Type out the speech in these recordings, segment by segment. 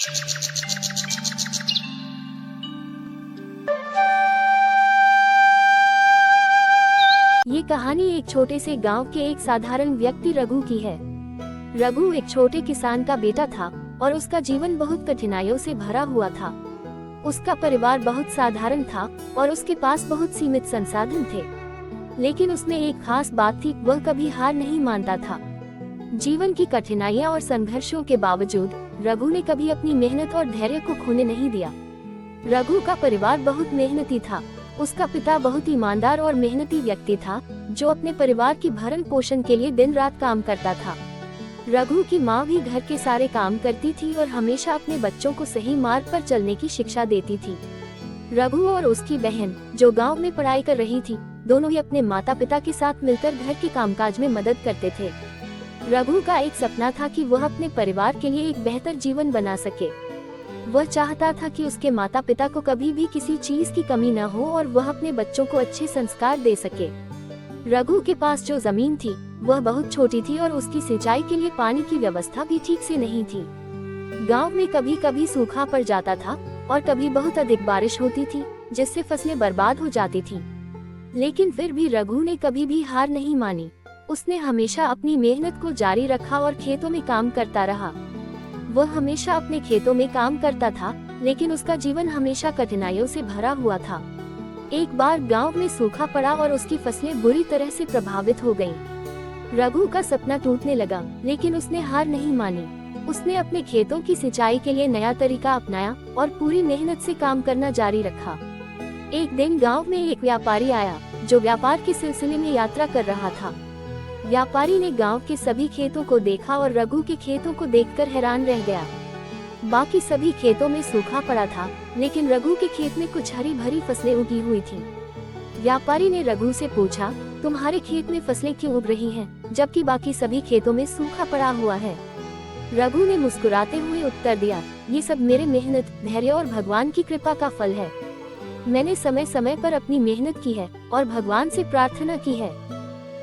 ये कहानी एक छोटे से गांव के एक साधारण व्यक्ति रघु की है। रघु एक छोटे किसान का बेटा था और उसका जीवन बहुत कठिनाइयों से भरा हुआ था। उसका परिवार बहुत साधारण था और उसके पास बहुत सीमित संसाधन थे। लेकिन उसमें एक खास बात थी, वह कभी हार नहीं मानता था। जीवन की कठिनाइयां और संघर्षों के बावजूद रघु ने कभी अपनी मेहनत और धैर्य को खोने नहीं दिया। रघु का परिवार बहुत मेहनती था। उसका पिता बहुत ईमानदार और मेहनती व्यक्ति था, जो अपने परिवार की भरण पोषण के लिए दिन रात काम करता था। रघु की माँ भी घर के सारे काम करती थी और हमेशा अपने बच्चों को सही मार्ग पर चलने की शिक्षा देती थी। रघु और उसकी बहन, जो गांव में पढ़ाई कर रही थी, दोनों ही अपने माता पिता के साथ मिलकर घर के कामकाज में मदद करते थे। रघु का एक सपना था कि वह अपने परिवार के लिए एक बेहतर जीवन बना सके। वह चाहता था कि उसके माता पिता को कभी भी किसी चीज की कमी न हो और वह अपने बच्चों को अच्छे संस्कार दे सके। रघु के पास जो जमीन थी वह बहुत छोटी थी और उसकी सिंचाई के लिए पानी की व्यवस्था भी ठीक से नहीं थी। गांव में कभी कभी सूखा पड़ जाता था और कभी बहुत अधिक बारिश होती थी, जिससे फसलें बर्बाद हो जाती थी। लेकिन फिर भी रघु ने कभी भी हार नहीं मानी। उसने हमेशा अपनी मेहनत को जारी रखा और खेतों में काम करता रहा। वह हमेशा अपने खेतों में काम करता था, लेकिन उसका जीवन हमेशा कठिनाइयों से भरा हुआ था। एक बार गांव में सूखा पड़ा और उसकी फसलें बुरी तरह से प्रभावित हो गईं। रघु का सपना टूटने लगा, लेकिन उसने हार नहीं मानी। उसने अपने खेतों की सिंचाई के लिए नया तरीका अपनाया और पूरी मेहनत से काम करना जारी रखा। एक दिन गांव में एक व्यापारी आया, जो व्यापार के सिलसिले में यात्रा कर रहा था। व्यापारी ने गांव के सभी खेतों को देखा और रघु के खेतों को देखकर हैरान रह गया। बाकी सभी खेतों में सूखा पड़ा था, लेकिन रघु के खेत में कुछ हरी भरी फसलें उगी हुई थीं। व्यापारी ने रघु से पूछा, तुम्हारे खेत में फसलें क्यों उग रही हैं, जबकि बाकी सभी खेतों में सूखा पड़ा हुआ है? रघु ने मुस्कुराते हुए उत्तर दिया, ये सब मेरे मेहनत, धैर्य और भगवान की कृपा का फल है। मैंने समय समय पर अपनी मेहनत की है और भगवान से प्रार्थना की है।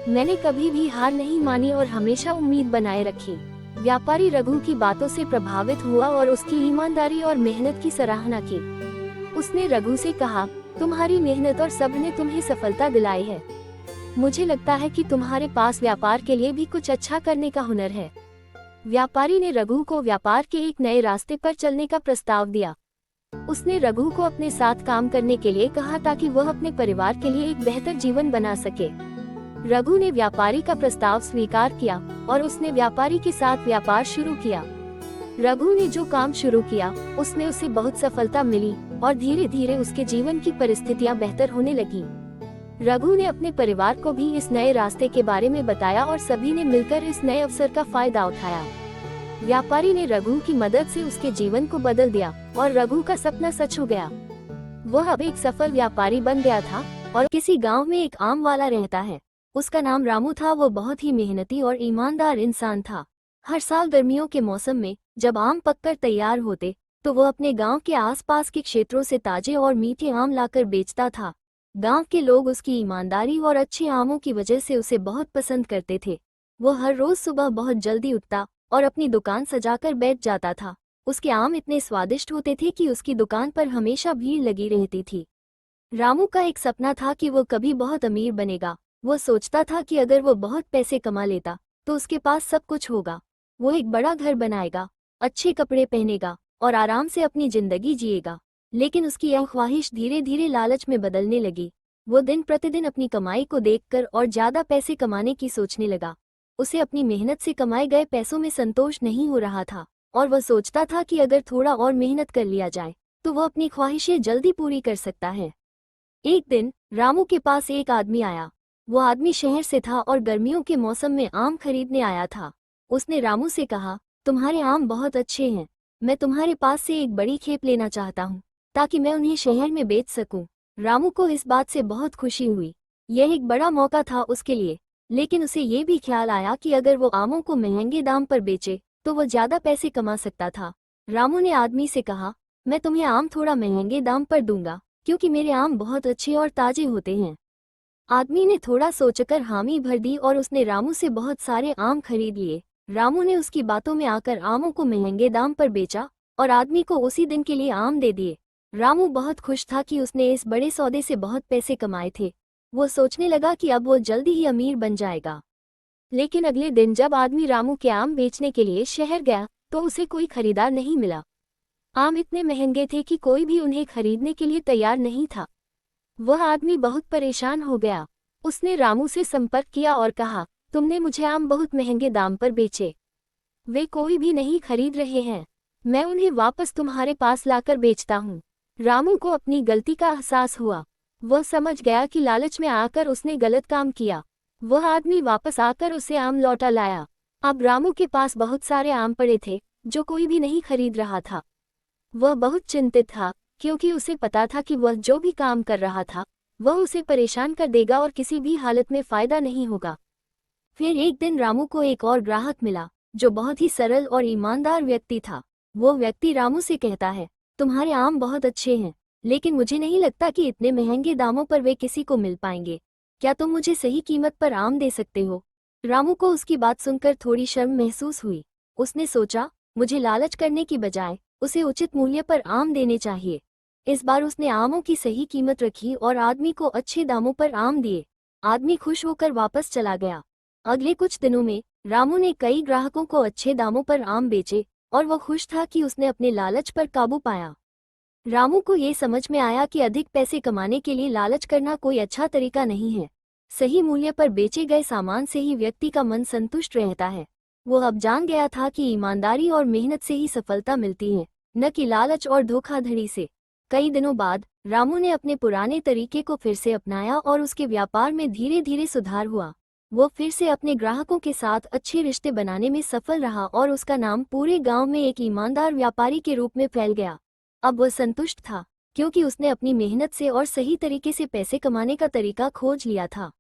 मैंने कभी भी हार नहीं मानी और हमेशा उम्मीद बनाए रखी। व्यापारी रघु की बातों से प्रभावित हुआ और उसकी ईमानदारी और मेहनत की सराहना की। उसने रघु से कहा, तुम्हारी मेहनत और सब्र ने तुम्हें सफलता दिलाई है। मुझे लगता है कि तुम्हारे पास व्यापार के लिए भी कुछ अच्छा करने का हुनर है। व्यापारी ने रघु को व्यापार के एक नए रास्ते पर चलने का प्रस्ताव दिया। उसने रघु को अपने साथ काम करने के लिए कहा, ताकि वह अपने परिवार के लिए एक बेहतर जीवन बना सके। रघु ने व्यापारी का प्रस्ताव स्वीकार किया और उसने व्यापारी के साथ व्यापार शुरू किया। रघु ने जो काम शुरू किया उसमें उसे बहुत सफलता मिली और धीरे धीरे उसके जीवन की परिस्थितियां बेहतर होने लगीं। रघु ने अपने परिवार को भी इस नए रास्ते के बारे में बताया और सभी ने मिलकर इस नए अवसर का फायदा उठाया। व्यापारी ने रघु की मदद से उसके जीवन को बदल दिया और रघु का सपना सच हो गया। वह अब एक सफल व्यापारी बन गया था और किसी गाँव में एक आम वाला रहता है। उसका नाम रामू था। वो बहुत ही मेहनती और ईमानदार इंसान था। हर साल गर्मियों के मौसम में जब आम पककर तैयार होते, तो वो अपने गांव के आसपास के क्षेत्रों से ताजे और मीठे आम लाकर बेचता था। गांव के लोग उसकी ईमानदारी और अच्छे आमों की वजह से उसे बहुत पसंद करते थे। वो हर रोज सुबह बहुत जल्दी उठता और अपनी दुकान सजाकर बैठ जाता था। उसके आम इतने स्वादिष्ट होते थे कि उसकी दुकान पर हमेशा भीड़ लगी रहती थी। रामू का एक सपना था कि वो कभी बहुत अमीर बनेगा। वो सोचता था कि अगर वो बहुत पैसे कमा लेता तो उसके पास सब कुछ होगा। वो एक बड़ा घर बनाएगा, अच्छे कपड़े पहनेगा और आराम से अपनी जिंदगी जिएगा। लेकिन उसकी यह ख्वाहिश धीरे धीरे लालच में बदलने लगी। वो दिन प्रतिदिन अपनी कमाई को देखकर और ज्यादा पैसे कमाने की सोचने लगा। उसे अपनी मेहनत से कमाए गए पैसों में संतोष नहीं हो रहा था और वह सोचता था कि अगर थोड़ा और मेहनत कर लिया जाए तो वह अपनी ख्वाहिशें जल्दी पूरी कर सकता है। एक दिन रामू के पास एक आदमी आया। वो आदमी शहर से था और गर्मियों के मौसम में आम खरीदने आया था। उसने रामू से कहा, तुम्हारे आम बहुत अच्छे हैं। मैं तुम्हारे पास से एक बड़ी खेप लेना चाहता हूँ, ताकि मैं उन्हें शहर में बेच सकूं। रामू को इस बात से बहुत खुशी हुई। यह एक बड़ा मौका था उसके लिए, लेकिन उसे ये भी ख्याल आया कि अगर वो आमों को महंगे दाम पर बेचे तो वो ज्यादा पैसे कमा सकता था। रामू ने आदमी से कहा, मैं तुम्हें आम थोड़ा महंगे दाम पर दूंगा, क्योंकि मेरे आम बहुत अच्छे और ताजे होते हैं। आदमी ने थोड़ा सोचकर हामी भर दी और उसने रामू से बहुत सारे आम खरीद लिए। रामू ने उसकी बातों में आकर आमों को महंगे दाम पर बेचा और आदमी को उसी दिन के लिए आम दे दिए। रामू बहुत खुश था कि उसने इस बड़े सौदे से बहुत पैसे कमाए थे। वो सोचने लगा कि अब वो जल्दी ही अमीर बन जाएगा। लेकिन अगले दिन जब आदमी रामू के आम बेचने के लिए शहर गया तो उसे कोई खरीदार नहीं मिला। आम इतने महंगे थे कि कोई भी उन्हें खरीदने के लिए तैयार नहीं था। वह आदमी बहुत परेशान हो गया। उसने रामू से संपर्क किया और कहा, तुमने मुझे आम बहुत महंगे दाम पर बेचे, वे कोई भी नहीं खरीद रहे हैं, मैं उन्हें वापस तुम्हारे पास लाकर बेचता हूँ। रामू को अपनी गलती का एहसास हुआ। वह समझ गया कि लालच में आकर उसने गलत काम किया। वह आदमी वापस आकर उसे आम लौटा लाया। अब रामू के पास बहुत सारे आम पड़े थे जो कोई भी नहीं खरीद रहा था। वह बहुत चिंतित था क्योंकि उसे पता था कि वह जो भी काम कर रहा था वह उसे परेशान कर देगा और किसी भी हालत में फायदा नहीं होगा। फिर एक दिन रामू को एक और ग्राहक मिला जो बहुत ही सरल और ईमानदार व्यक्ति था। वो व्यक्ति रामू से कहता है, तुम्हारे आम बहुत अच्छे हैं, लेकिन मुझे नहीं लगता कि इतने महंगे दामों पर वे किसी को मिल पाएंगे। क्या तुम मुझे सही कीमत पर आम दे सकते हो? रामू को उसकी बात सुनकर थोड़ी शर्म महसूस हुई। उसने सोचा, मुझे लालच करने की बजाय उसे उचित मूल्य पर आम देने चाहिए। इस बार उसने आमों की सही कीमत रखी और आदमी को अच्छे दामों पर आम दिए। आदमी खुश होकर वापस चला गया। अगले कुछ दिनों में रामू ने कई ग्राहकों को अच्छे दामों पर आम बेचे और वह खुश था कि उसने अपने लालच पर काबू पाया। रामू को ये समझ में आया कि अधिक पैसे कमाने के लिए लालच करना कोई अच्छा तरीका नहीं है। सही मूल्य पर बेचे गए सामान से ही व्यक्ति का मन संतुष्ट रहता है। वो अब जान गया था कि ईमानदारी और मेहनत से ही सफलता मिलती है, न कि लालच और धोखाधड़ी से। कई दिनों बाद रामू ने अपने पुराने तरीके को फिर से अपनाया और उसके व्यापार में धीरे धीरे सुधार हुआ। वो फिर से अपने ग्राहकों के साथ अच्छे रिश्ते बनाने में सफल रहा और उसका नाम पूरे गांव में एक ईमानदार व्यापारी के रूप में फैल गया। अब वह संतुष्ट था क्योंकि उसने अपनी मेहनत से और सही तरीके से पैसे कमाने का तरीका खोज लिया था।